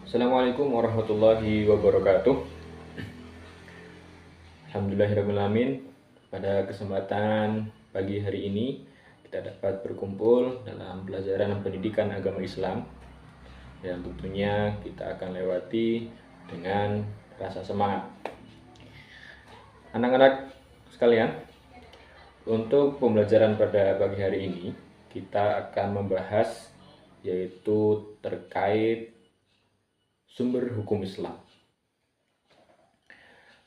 Assalamualaikum warahmatullahi wabarakatuh. Alhamdulillahirrahmanirrahim. Pada kesempatan pagi hari ini kita dapat berkumpul dalam pelajaran pendidikan agama Islam yang tentunya kita akan lewati dengan rasa semangat. Anak-anak sekalian, untuk pembelajaran pada pagi hari ini kita akan membahas yaitu terkait sumber hukum Islam.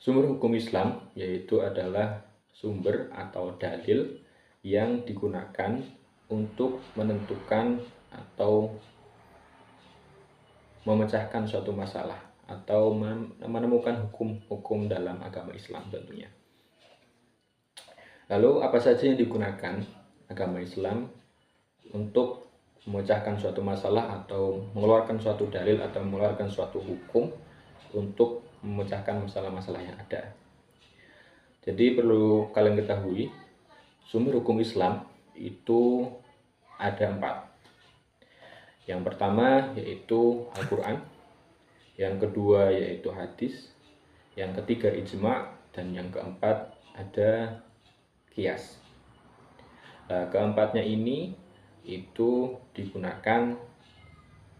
Sumber hukum Islam yaitu adalah sumber atau dalil yang digunakan untuk menentukan atau memecahkan suatu masalah atau menemukan hukum-hukum dalam agama Islam tentunya. Lalu apa saja yang digunakan agama Islam untuk memecahkan suatu masalah atau mengeluarkan suatu dalil atau mengeluarkan suatu hukum untuk memecahkan masalah-masalah yang ada. Jadi perlu kalian ketahui, sumber hukum Islam itu ada 4. Yang pertama yaitu Al-Quran, yang kedua yaitu hadis, yang ketiga ijma', dan yang keempat ada qiyas. Keempatnya ini itu digunakan,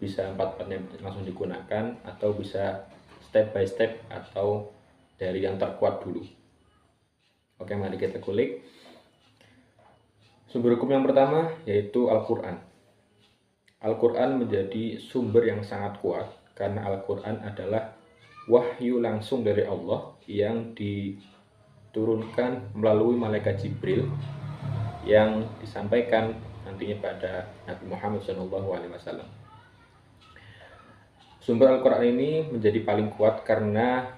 bisa empat-empatnya langsung digunakan atau bisa step by step atau dari yang terkuat dulu. Oke, mari kita kulik. Sumber hukum yang pertama yaitu Al-Quran. Al-Quran menjadi sumber yang sangat kuat karena Al-Quran adalah wahyu langsung dari Allah yang diturunkan melalui malaikat Jibril yang disampaikan nantinya pada Nabi Muhammad SAW. Sumber Al-Quran ini menjadi paling kuat karena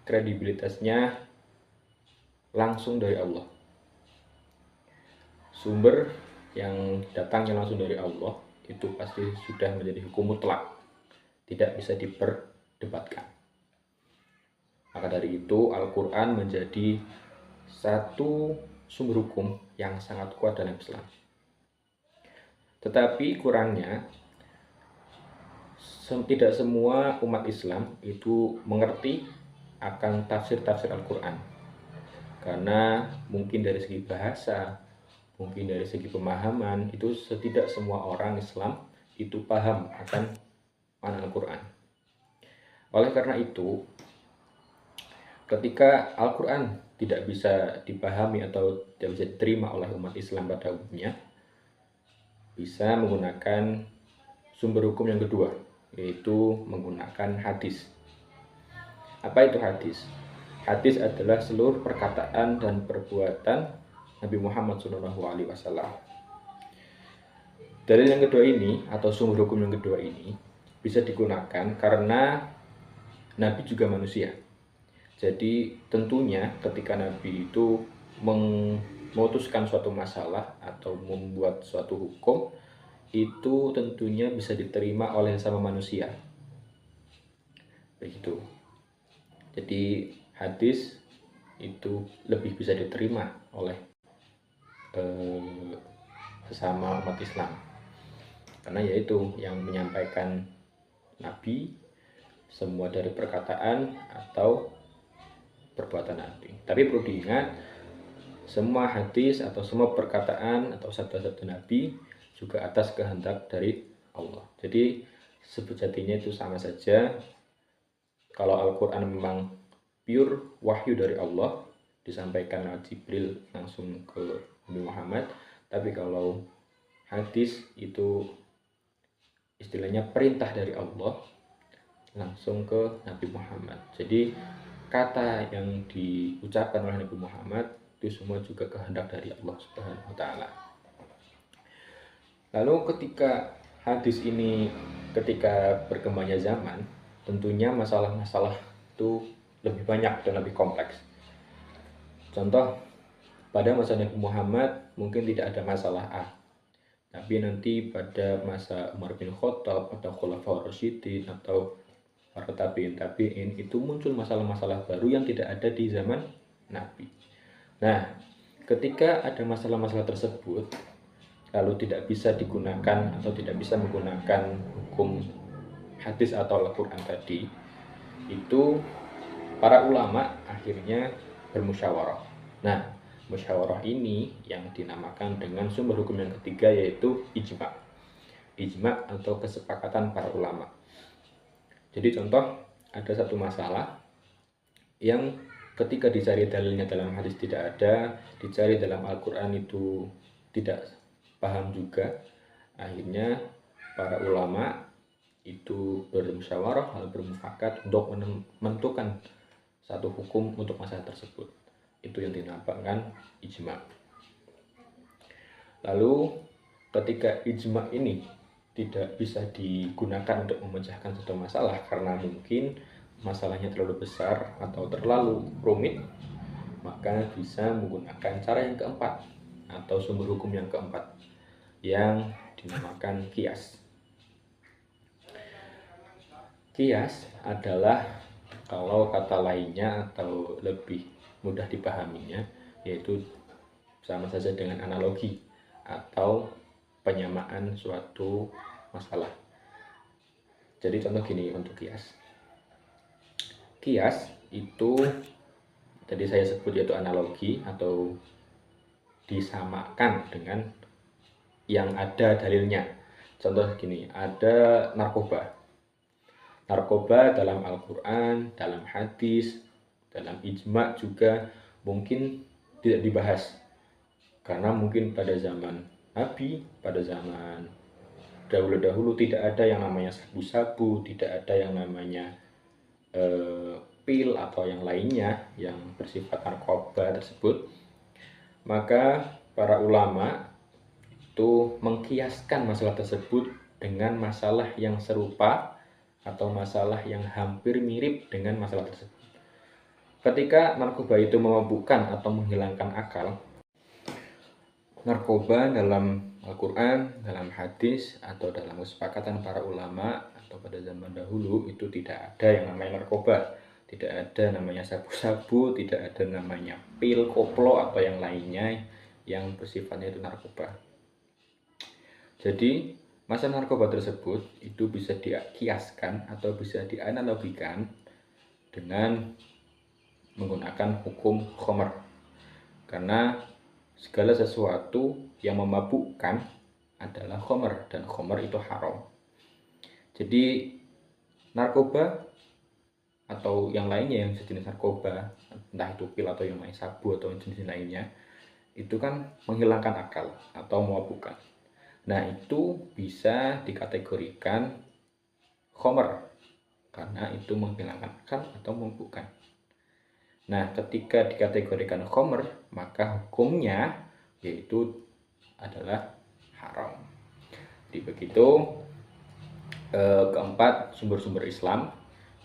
kredibilitasnya langsung dari Allah. Sumber yang datangnya langsung dari Allah itu pasti sudah menjadi hukum mutlak, tidak bisa diperdebatkan. Maka dari itu Al-Quran menjadi satu sumber hukum yang sangat kuat dalam Islam. Tetapi kurangnya, tidak semua umat Islam itu mengerti akan tafsir-tafsir Al-Quran. Karena mungkin dari segi bahasa, mungkin dari segi pemahaman, itu tidak semua orang Islam itu paham akan makna Al-Quran. Oleh karena itu, ketika Al-Quran tidak bisa dipahami atau tidak bisa diterima oleh umat Islam pada umumnya, bisa menggunakan sumber hukum yang kedua, yaitu menggunakan hadis. Apa itu hadis? Hadis adalah seluruh perkataan dan perbuatan Nabi Muhammad SAW. Dalil yang kedua ini atau sumber hukum yang kedua ini bisa digunakan karena Nabi juga manusia. Jadi tentunya ketika Nabi itu memutuskan suatu masalah atau membuat suatu hukum, itu tentunya bisa diterima oleh sama manusia. Begitu. Jadi hadis itu lebih bisa diterima oleh sesama umat Islam, karena yaitu yang menyampaikan Nabi, semua dari perkataan atau perbuatan Nabi. Tapi perlu diingat, semua hadis atau semua perkataan atau sabda-sabda Nabi juga atas kehendak dari Allah. Jadi sejatinya itu sama saja. Kalau Al-Quran memang pure wahyu dari Allah, disampaikan oleh Jibril langsung ke Nabi Muhammad. Tapi kalau hadis itu istilahnya perintah dari Allah langsung ke Nabi Muhammad. Jadi kata yang diucapkan oleh Nabi Muhammad itu semua juga kehendak dari Allah Subhanahu wa taala. Lalu ketika hadis ini, ketika berkembangnya zaman, tentunya masalah-masalah itu lebih banyak dan lebih kompleks. Contoh, pada masa Nabi Muhammad mungkin tidak ada masalah A, tapi nanti pada masa Umar bin Khattab atau Khulafaur Rasyidin atau para tabi'in itu muncul masalah-masalah baru yang tidak ada di zaman Nabi. Nah, ketika ada masalah-masalah tersebut lalu tidak bisa digunakan atau tidak bisa menggunakan hukum hadis atau Al-Quran tadi, itu para ulama akhirnya bermusyawarah. Nah, musyawarah ini yang dinamakan dengan sumber hukum yang ketiga, yaitu ijma. Ijma atau kesepakatan para ulama. Jadi contoh, ada satu masalah yang ketika dicari dalilnya dalam hadis tidak ada, dicari dalam Al-Quran itu tidak paham juga. Akhirnya para ulama itu bermusyawarah, bermufakat untuk menentukan satu hukum untuk masalah tersebut. Itu yang dinamakan ijma. Lalu ketika ijma ini tidak bisa digunakan untuk memecahkan satu masalah karena mungkin masalahnya terlalu besar atau terlalu rumit, maka bisa menggunakan cara yang keempat atau sumber hukum yang keempat yang dinamakan qiyas. Qiyas adalah, kalau kata lainnya atau lebih mudah dipahaminya, yaitu sama saja dengan analogi atau penyamaan suatu masalah. Jadi contoh gini untuk qiyas. Qiyas itu tadi saya sebut yaitu analogi atau disamakan dengan yang ada dalilnya. Contoh gini, ada narkoba. Narkoba dalam Al-Quran, dalam hadis, dalam ijma juga mungkin tidak dibahas. Karena mungkin pada zaman Nabi, pada zaman dahulu tidak ada yang namanya sabu-sabu, tidak ada yang namanya pil atau yang lainnya yang bersifat narkoba tersebut. Maka para ulama itu mengkiaskan masalah tersebut dengan masalah yang serupa atau masalah yang hampir mirip dengan masalah tersebut. Ketika narkoba itu memabukkan atau menghilangkan akal, narkoba dalam Al-Quran, dalam hadis, atau dalam kesepakatan para ulama atau pada zaman dahulu itu tidak ada yang namanya narkoba, tidak ada namanya sabu-sabu, tidak ada namanya pil, koplo atau yang lainnya yang bersifatnya itu narkoba. Jadi masalah narkoba tersebut itu bisa dikiaskan atau bisa dianalogikan dengan menggunakan hukum khamr, karena segala sesuatu yang memabukkan adalah khamr dan khamr itu haram. Jadi narkoba atau yang lainnya yang sejenis narkoba, entah itu pil atau yang lain, sabu atau jenis lainnya, itu kan menghilangkan akal atau memabukkan. Nah, itu bisa dikategorikan khamr karena itu menghilangkan akal atau memabukkan. Nah, ketika dikategorikan khamr, maka hukumnya yaitu adalah haram. Jadi begitu keempat sumber-sumber Islam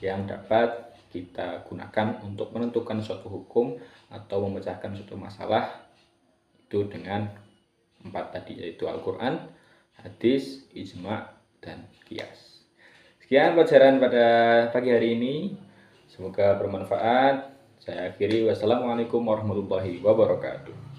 yang dapat kita gunakan untuk menentukan suatu hukum atau memecahkan suatu masalah, itu dengan empat tadi, yaitu Al-Quran, hadis, ijma, dan qiyas. Sekian pelajaran pada pagi hari ini, semoga bermanfaat. Saya akhiri, wassalamualaikum warahmatullahi wabarakatuh.